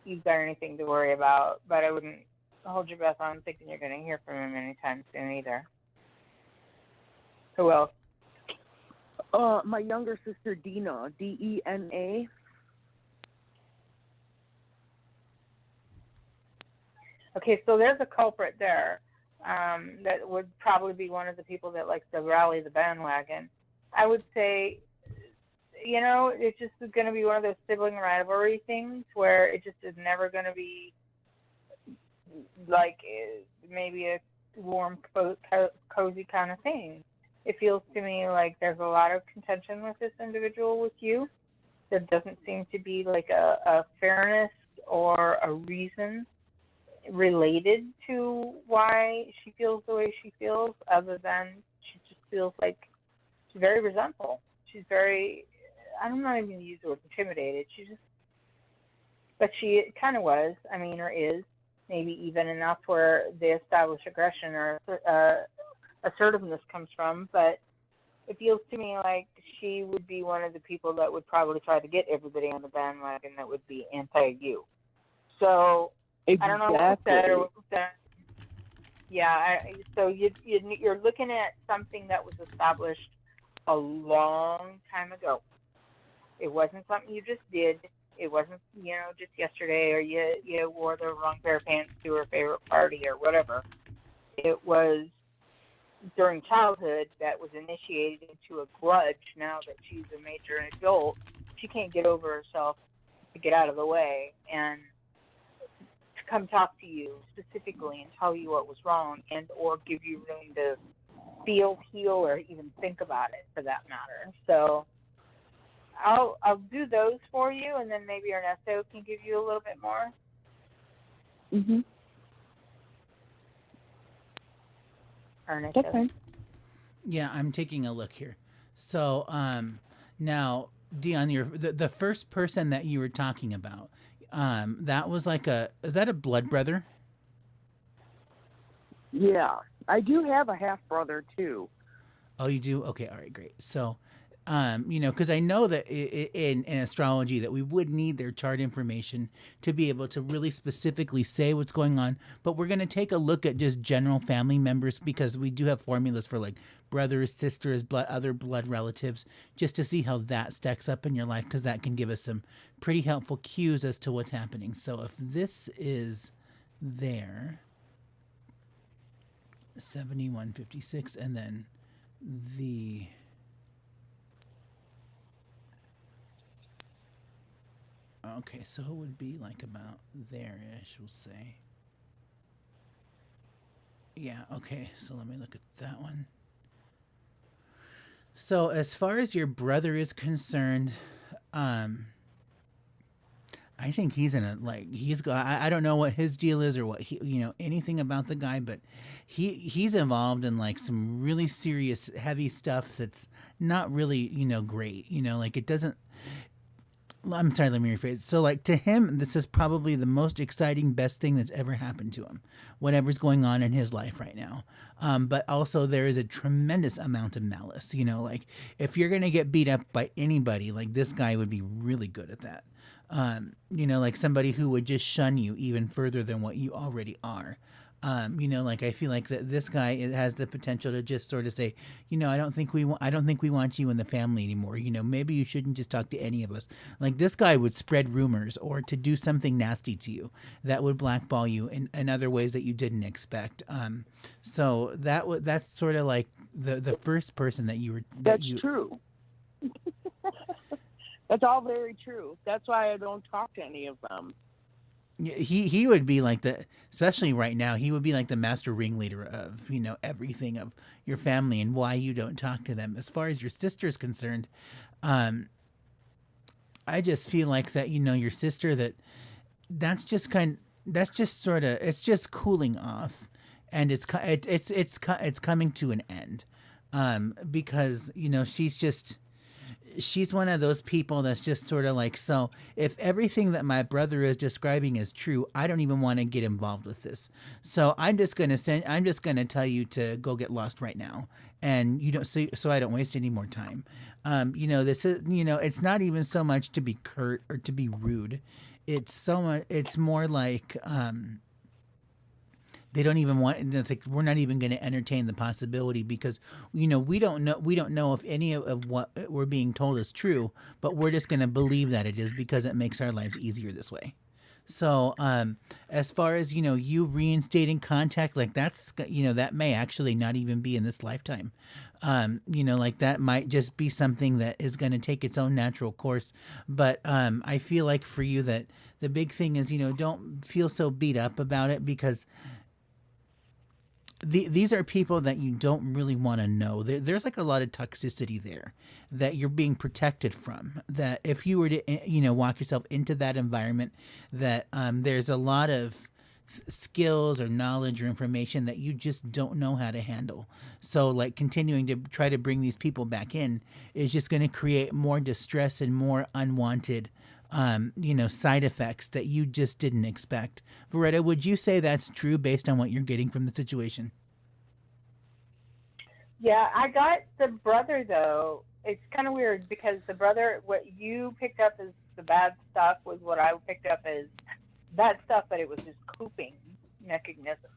S2: you've got anything to worry about, but I wouldn't hold your breath on thinking you're going to hear from him anytime soon either. Who else?
S6: My younger sister, Dina, Dena.
S2: Okay, so there's a culprit there that would probably be one of the people that likes to rally the bandwagon. I would say, it's just going to be one of those sibling rivalry things where it just is never going to be like maybe a warm, cozy kind of thing. It feels to me like there's a lot of contention with this individual with you. There doesn't seem to be like a fairness or a reason related to why she feels the way she feels, other than she just feels like she's very resentful. She's very, I'm not even going to use the word intimidated. But she kind of was, I mean, or is, maybe even, and that's where the established aggression or assertiveness comes from. But it feels to me like she would be one of the people that would probably try to get everybody on the bandwagon that would be anti-you. So
S6: Exactly.
S2: I don't know what that or what that. Yeah, so you're looking at something that was established a long time ago. It wasn't something you just did. It wasn't, just yesterday, or you wore the wrong pair of pants to her favorite party or whatever. It was during childhood that was initiated into a grudge. Now that she's a major adult, she can't get over herself to get out of the way and to come talk to you specifically and tell you what was wrong, and or give you room to feel, heal, or even think about it, for that matter. So I'll do those for you, and then maybe Ernesto can give you a little bit more.
S6: Mhm.
S2: Ernesto.
S6: Okay.
S1: Yeah, I'm taking a look here. So, now, Dion, the first person that you were talking about, that was like is that a blood brother?
S6: Yeah, I do have a half brother too.
S1: Oh, you do? Okay, all right, great. So, because I know that in astrology that we would need their chart information to be able to really specifically say what's going on. But we're going to take a look at just general family members, because we do have formulas for like brothers, sisters, other blood relatives, just to see how that stacks up in your life, because that can give us some pretty helpful cues as to what's happening. So if this is there, 7156, and then the okay, so it would be like about there-ish, we'll say. Yeah, okay, so let me look at that one. So as far as your brother is concerned, I think he's in a he's got, I don't know what his deal is or what anything about the guy, but he's involved in like some really serious heavy stuff that's not really great. Like it doesn't. I'm sorry, let me rephrase. So, like, to him, this is probably the most exciting, best thing that's ever happened to him, whatever's going on in his life right now. But also, there is a tremendous amount of malice. Like, if you're going to get beat up by anybody, like, this guy would be really good at that. Like somebody who would just shun you even further than what you already are. Like I feel like that this guy has the potential to just sort of say, I don't think we want you in the family anymore. Maybe you shouldn't just talk to any of us. Like this guy would spread rumors or to do something nasty to you that would blackball you in other ways that you didn't expect. So that's sort of like the first person that you were.
S6: That's true. That's all very true. That's why I don't talk to any of them.
S1: He would be like especially right now, he would be like the master ringleader of, everything of your family and why you don't talk to them. As far as your sister is concerned, I just feel like that, your sister, that's just sort of, it's just cooling off, and it's coming to an end. Because, she's one of those people that's just sort of like, so if everything that my brother is describing is true, I don't even want to get involved with this. So I'm just going to tell you to go get lost right now. And so I don't waste any more time. This is, it's not even so much to be curt or to be rude. It's more like, they don't even want. It's like we're not even going to entertain the possibility, because we don't know if any of what we're being told is true, but we're just going to believe that it is because it makes our lives easier this way. So, as far as you reinstating contact, like that may actually not even be in this lifetime. Like that might just be something that is going to take its own natural course. But I feel like for you that the big thing is, don't feel so beat up about it, because these are people that you don't really want to know. There's like a lot of toxicity there that you're being protected from. That if you were to, walk yourself into that environment, that there's a lot of skills or knowledge or information that you just don't know how to handle. So, like, continuing to try to bring these people back in is just going to create more distress and more unwanted side effects that you just didn't expect. Veretta, would you say that's true based on what you're getting from the situation?
S2: Yeah, I got the brother though. It's kind of weird because the brother, what you picked up as the bad stuff was what I picked up as bad stuff, but it was his coping mechanism,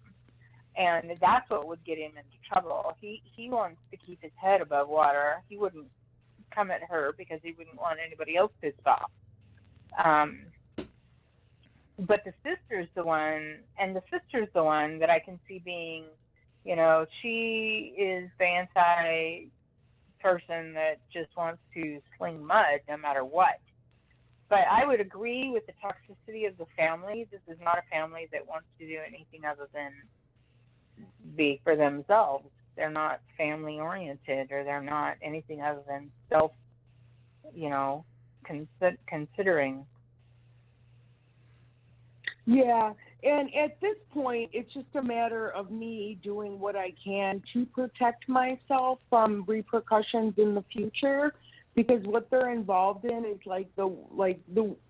S2: and that's what would get him into trouble. He wants to keep his head above water. He wouldn't come at her because he wouldn't want anybody else pissed off. But the sister's the one, that I can see being, she is the anti person that just wants to sling mud no matter what. But I would agree with the toxicity of the family. This is not a family that wants to do anything other than be for themselves. They're not family oriented, or they're not anything other than self, considering.
S6: Yeah, and at this point, it's just a matter of me doing what I can to protect myself from repercussions in the future, because what they're involved in is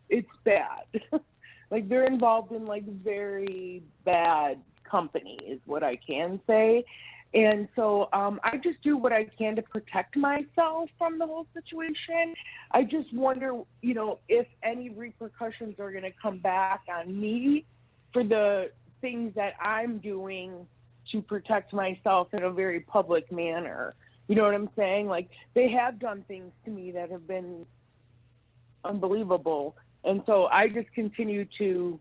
S6: it's bad. Like, they're involved in like very bad company is what I can say. And so I just do what I can to protect myself from the whole situation. I just wonder, if any repercussions are going to come back on me for the things that I'm doing to protect myself in a very public manner. You know what I'm saying? Like, they have done things to me that have been unbelievable. And so I just continue to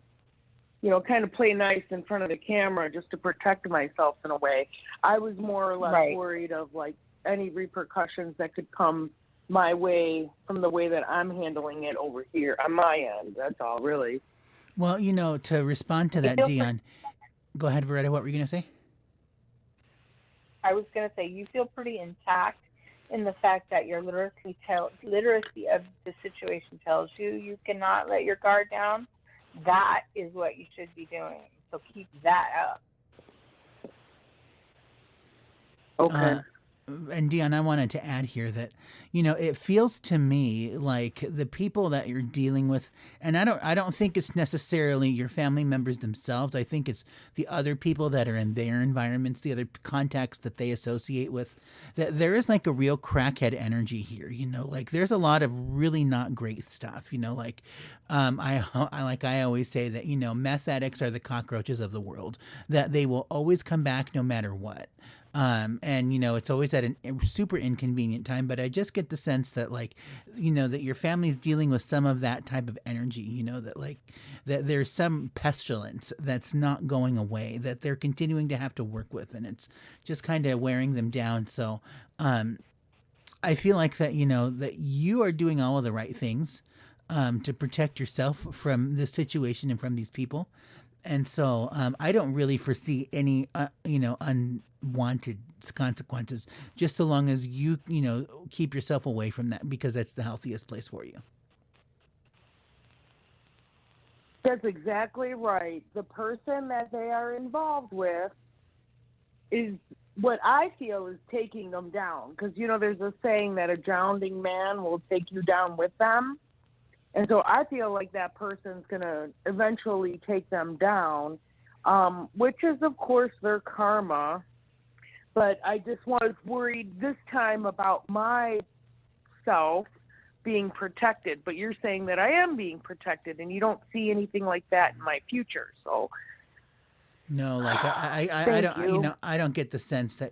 S6: kind of play nice in front of the camera just to protect myself in a way. I was more or less worried of like any repercussions that could come my way from the way that I'm handling it over here on my end. That's all, really.
S1: Well, to respond to that, Dion, go ahead, Veretta. What were you going to say?
S2: I was going to say, you feel pretty intact in the fact that your literacy of the situation tells you cannot let your guard down. That is what you should be doing. So keep that up.
S6: Okay.
S1: And Dion, I wanted to add here that, it feels to me like the people that you're dealing with, and I don't think it's necessarily your family members themselves. I think it's the other people that are in their environments, the other contacts that they associate with, that there is like a real crackhead energy here, like there's a lot of really not great stuff, I always say that, meth addicts are the cockroaches of the world, that they will always come back no matter what. And it's always at a super inconvenient time, but I just get the sense that that your family's dealing with some of that type of energy, that there's some pestilence that's not going away, that they're continuing to have to work with, and it's just kind of wearing them down. So, I feel like that, that you are doing all of the right things, to protect yourself from this situation and from these people. And so I don't really foresee any, unwanted consequences, just so long as you, keep yourself away from that, because that's the healthiest place for you.
S6: That's exactly right. The person that they are involved with is what I feel is taking them down. Because, there's a saying that a drowning man will take you down with them. And so I feel like that person's going to eventually take them down, which is, of course, their karma. But I just was worried this time about myself being protected. But you're saying that I am being protected, and you don't see anything like that in my future. So
S1: no, like I don't,
S6: you.
S1: I don't get the sense that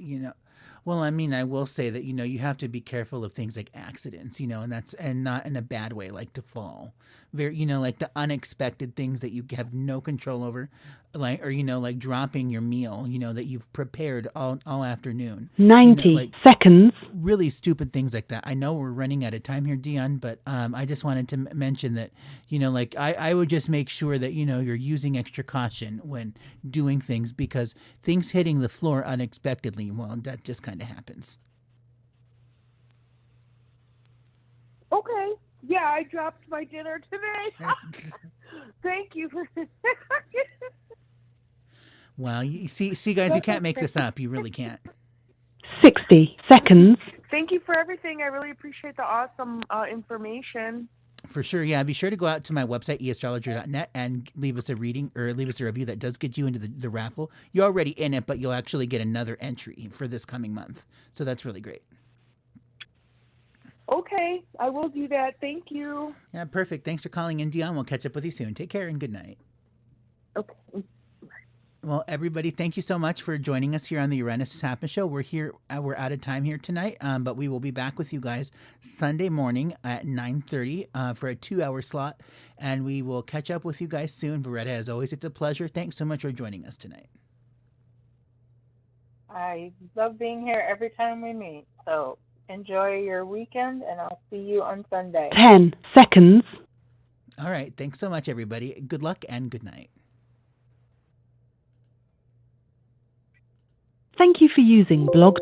S1: Well, I mean, I will say that, you have to be careful of things like accidents, and not in a bad way, like to fall. Very, like the unexpected things that you have no control over, like, or, like dropping your meal, that you've prepared all afternoon.
S7: 90
S1: Like
S7: seconds.
S1: really stupid things like that. I know we're running out of time here, Dion, but I just wanted to mention that, like I would just make sure that, you're using extra caution when doing things, because things hitting the floor unexpectedly, well, that just kind of happens.
S6: Okay. Yeah, I dropped my dinner today. Thank you for.
S1: Well, you see, guys, you can't make this up. You really can't.
S7: 60 seconds.
S6: Thank you for everything. I really appreciate the awesome information.
S1: For sure, yeah. Be sure to go out to my website, eastrologer.net, and leave us a reading or leave us a review. That does get you into the raffle. You're already in it, but you'll actually get another entry for this coming month. So that's really great.
S6: Okay, I will do that. Thank you.
S1: Yeah, perfect. Thanks for calling in, Dion. We'll catch up with you soon. Take care and good night.
S6: Okay.
S1: Well, everybody, thank you so much for joining us here on the Uranus Happens Show. We're here. We're out of time here tonight, but we will be back with you guys Sunday morning at 9:30 for a 2-hour slot, and we will catch up with you guys soon. Beretta, as always, it's a pleasure. Thanks so much for joining us tonight.
S2: I love being here every time we meet. So enjoy your weekend, and I'll see you on Sunday.
S7: 10 seconds.
S1: All right. Thanks so much, everybody. Good luck and good night.
S7: Thank you for using Blog Talk.